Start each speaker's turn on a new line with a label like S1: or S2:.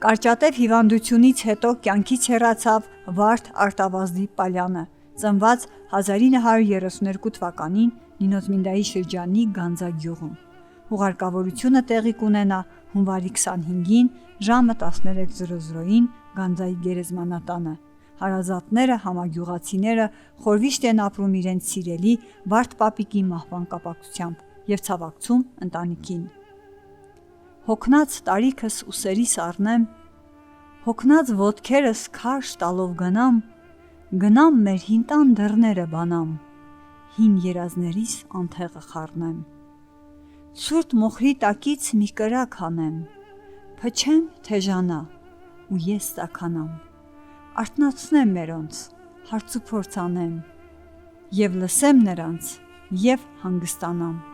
S1: Կարճատև հիվանդությունից հետո կյանքից հեռացավ Վարդ Արտավազդի Պալյանը, ծնված 1932 թվականին Նինոწმინდայի շրջանի Գանձա գյուղում։ Ուղարկավորությունը տեղի կունենա հունվարի 25-ին ժամը 13:00-ին Գանձայի գերեզմանատանը։ Հարազատները, համագյուղացիները խորհիշտ են ապրում իրենց սիրելի Վարդ պապիկի մահվան կապակցությամբ և ցավակցում ընտանիքին։ Հոգնած տարիքս ուսերիս առնեմ, հոգնած ոտքերս քարշ տալով գնամ մեր հին տան դռները բանամ, հին երազներիս անթեղը խառնեմ, ցուրտ մոխրի տակից մի կրակ հանեմ, փչեմ թե ժանա ու ես տաքանամ, արթնացնեմ մերոնց, հարց ու փորձ անեմ, և լսեմ նրանց և հանգստանամ։